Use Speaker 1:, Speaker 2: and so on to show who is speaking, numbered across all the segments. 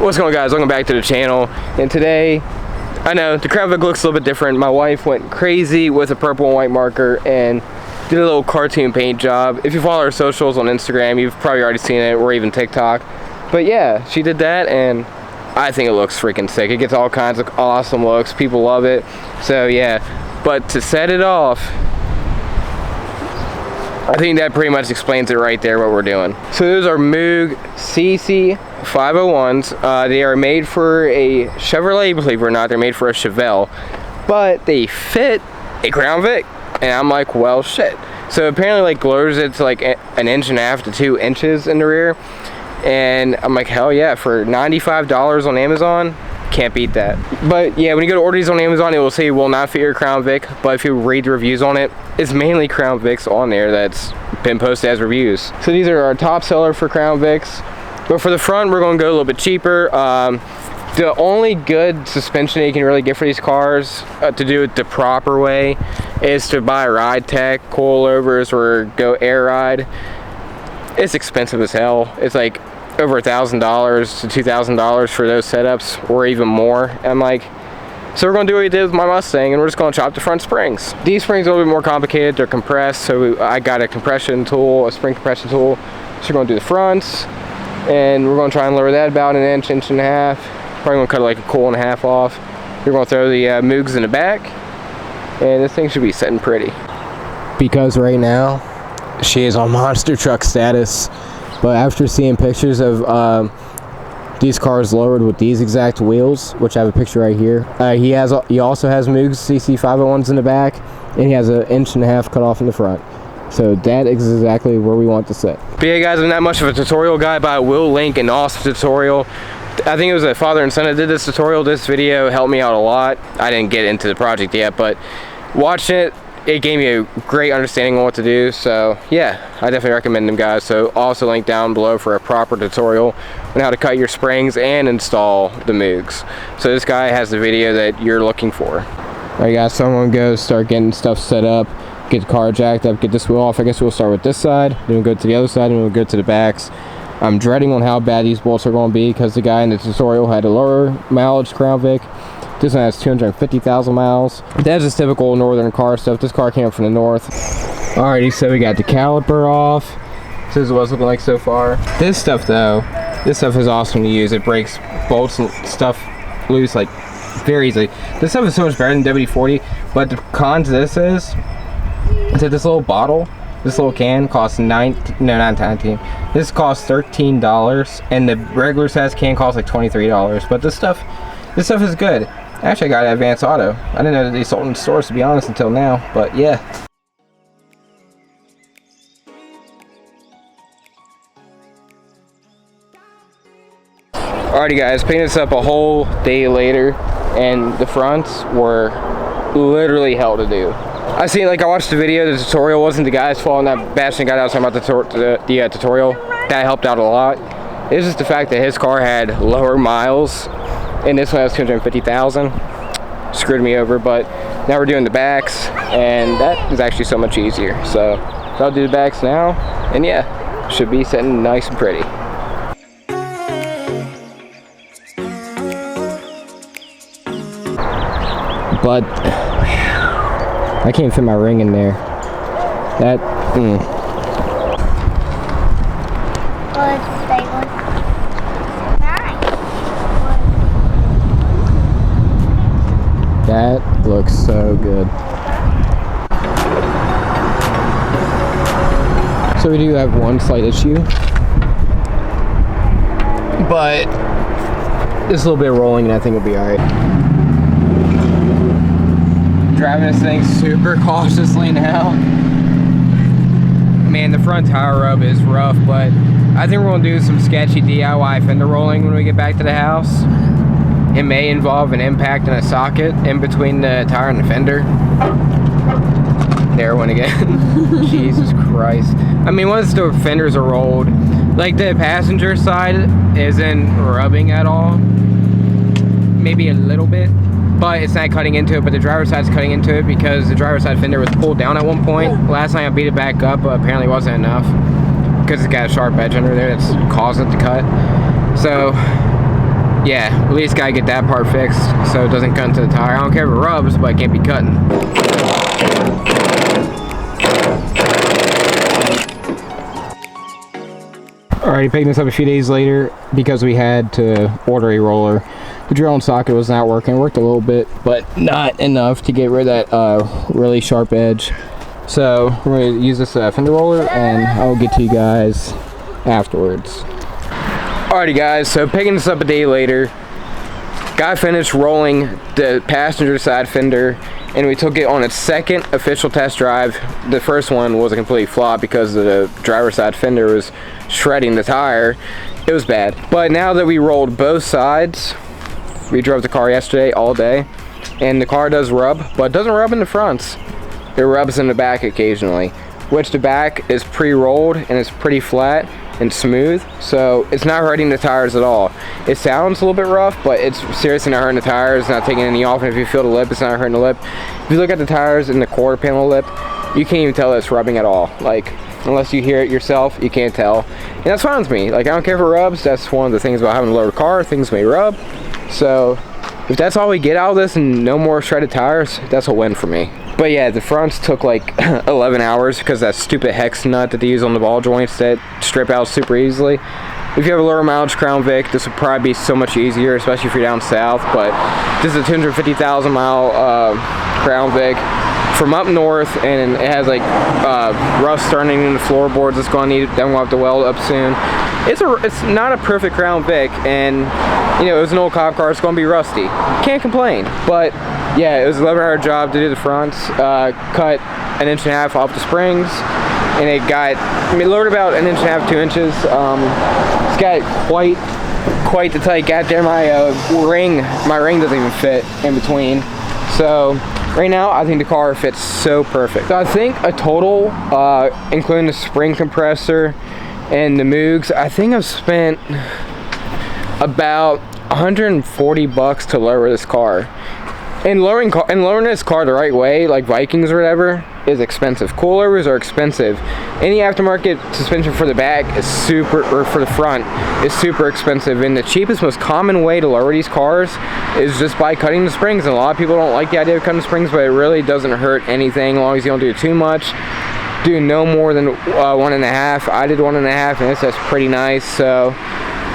Speaker 1: What's going on, guys? Welcome back to the channel. And today, I know the Crown Vic looks a little bit different. My wife went crazy with a purple and white marker and did a little cartoon paint job. If you follow our socials on Instagram, you've probably already seen it, or even TikTok. But yeah, she did that, and I think it looks freaking sick. It gets all kinds of awesome looks. People love it. So yeah, but to set it off, I think that pretty much explains it right there, what we're doing. So those are Moog CC501s. They are made for a Chevrolet, believe it or not. They're made for a Chevelle, but they fit a Crown Vic. And I'm like, well, shit. So apparently, like, lowers it to like 1.5 to 2 inches in the rear. And I'm like, hell yeah, for $95 on Amazon, can't beat that. But yeah, when you go to order these on Amazon, it will say will not fit your Crown Vic, but if you read the reviews on it, it's mainly Crown Vics on there that's been posted as reviews. So these are our top seller for Crown Vics. But for the front, we're going to go a little bit cheaper. The only good suspension you can really get for these cars to do it the proper way is to buy Ride Tech coilovers or go air ride. It's expensive as hell. It's like over $1,000 to $2,000 for those setups, or even more. I'm like, so we're gonna do what we did with my Mustang, and we're just gonna chop the front springs. These springs are a little bit more complicated. They're compressed, so I got a compression tool, a spring compression tool. So we're gonna do the fronts, and we're gonna try and lower that about 1 inch, 1.5 inches. Probably gonna cut like a coil and a half off. We're gonna throw the Moogs in the back, and this thing should be sitting pretty. Because right now, she is on monster truck status. But after seeing pictures of these cars lowered with these exact wheels, which I have a picture right here, he also has Moog CC501s in the back, and he has 1.5 inches cut off in the front. So that is exactly where we want to sit. But yeah, guys, I'm not much of a tutorial guy, but I will link an awesome tutorial. I think it was a father and son that did this tutorial. This video helped me out a lot. I didn't get into the project yet, but watching it, it gave me a great understanding on what to do. So yeah, I definitely recommend them, guys. So also link down below for a proper tutorial on how to cut your springs and install the Moogs. So this guy has the video that you're looking for. Alright, guys, so I'm gonna go start getting stuff set up, get the car jacked up, get this wheel off. I guess we'll start with this side, then we'll go to the other side, and we'll go to the backs. I'm dreading on how bad these bolts are going to be, because the guy in the tutorial had a lower mileage Crown Vic. This one has 250,000 miles. That's just typical northern car stuff. This car came from the north. Alrighty, so we got the caliper off. This is what it's looking like so far. This stuff though, this stuff is awesome to use. It breaks bolts and stuff loose like very easily. This stuff is so much better than WD-40, but the con to this is that this little bottle, this little can costs $19. This costs $13, and the regular size can costs like $23. But this stuff is good. Actually, I got it at Advance Auto. I didn't know that they sold in stores, to be honest, until now. But yeah. Alrighty, guys, painted this up a whole day later, and the fronts were literally hell to do. I watched the video. The tutorial wasn't the guy's fault. That bashing guy that was talking about the tutorial. That helped out a lot. It's just the fact that his car had lower miles, and this one has 250,000. Screwed me over. But now we're doing the backs, and that is actually so much easier. So I'll do the backs now, and yeah, should be sitting nice and pretty. But I can't fit my ring in there. That looks so good. So we do have one slight issue, but just a little bit of rolling and I think it'll be alright. Driving this thing super cautiously now. Man, the front tire rub is rough, but I think we're gonna do some sketchy DIY fender rolling when we get back to the house. It may involve an impact and a socket in between the tire and the fender. There it went again. Jesus Christ. I mean, once the fenders are rolled, like the passenger side isn't rubbing at all. Maybe a little bit. but it's not cutting into it, but the driver's side's cutting into it because the driver's side fender was pulled down at one point. Last time I beat it back up, but apparently wasn't enough because it's got a sharp edge under there that's caused it to cut. So yeah, at least gotta get that part fixed so it doesn't cut into the tire. I don't care if it rubs, but it can't be cutting. Alrighty, picking this up a few days later because we had to order a roller. The drill and socket was not working. It worked a little bit, but not enough to get rid of that really sharp edge. So we're going to use this fender roller, and I'll get to you guys afterwards. Alrighty guys, so picking this up a day later, got finished rolling the passenger side fender, and we took it on its second official test drive. The first one was a complete flop because the driver's side fender was shredding the tire. It was bad. But now that we rolled both sides, we drove the car yesterday all day, and the car does rub, but it doesn't rub in the fronts. It rubs in the back occasionally, which the back is pre-rolled and it's pretty flat and smooth, so it's not hurting the tires at all. It sounds a little bit rough, but it's seriously not hurting the tires, not taking any off, and if you feel the lip, it's not hurting the lip. If you look at the tires in the quarter panel lip, you can't even tell that it's rubbing at all. Like, unless you hear it yourself, you can't tell. And that's fine with me. Like, I don't care if it rubs. That's one of the things about having a lower car. Things may rub. So if that's all we get out of this and no more shredded tires, that's a win for me. But yeah, the fronts took like 11 hours because that stupid hex nut that they use on the ball joints that strip out super easily. If you have a lower mileage Crown Vic, this would probably be so much easier, especially if you're down south. But this is a 250,000 mile Crown Vic from up north, and it has like rust starting in the floorboards. It's going to need, then we'll have to weld up soon. It's not a perfect Crown Vic, and you know, it was an old cop car. It's going to be rusty. Can't complain. But yeah, it was an 11-hour job to do the fronts. Cut 1.5 inches off the springs, and it got, I mean, lowered about 1.5 inches, 2 inches. It's got quite the tight gap there. My ring doesn't even fit in between. So right now, I think the car fits so perfect. So I think a total, including the spring compressor and the Moogs, I think I've spent about $140 to lower this car. And lowering this car the right way, like Vikings or whatever, is expensive. Coilovers are expensive. Any aftermarket suspension for the back is super, or for the front, is super expensive. And the cheapest, most common way to lower these cars is just by cutting the springs. And a lot of people don't like the idea of cutting the springs, but it really doesn't hurt anything as long as you don't do too much. Do no more than 1.5. I did 1.5, and that's pretty nice. So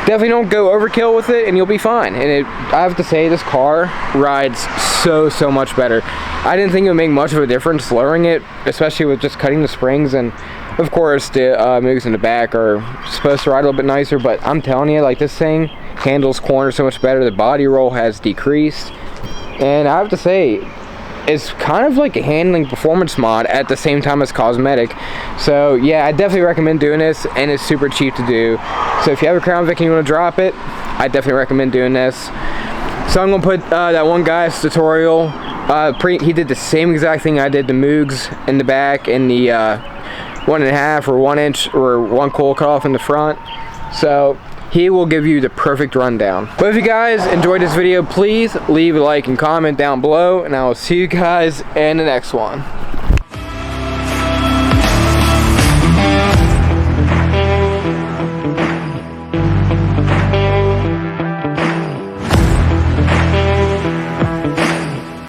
Speaker 1: definitely don't go overkill with it, and you'll be fine. And I have to say, this car rides so much better. I didn't think it would make much of a difference lowering it, especially with just cutting the springs. And of course, the Moogs in the back are supposed to ride a little bit nicer, but I'm telling you, like, this thing handles corners so much better. The body roll has decreased, and I have to say, it's kind of like a handling performance mod at the same time as cosmetic. So yeah, I definitely recommend doing this, and it's super cheap to do. So if you have a Crown Vic and you want to drop it, I definitely recommend doing this. So I'm gonna put that one guy's tutorial. He did the same exact thing I did, the Moogs in the back and the 1.5 or 1 inch or 1 coil cut off in the front. So he will give you the perfect rundown. But if you guys enjoyed this video, please leave a like and comment down below, and I will see you guys in the next one.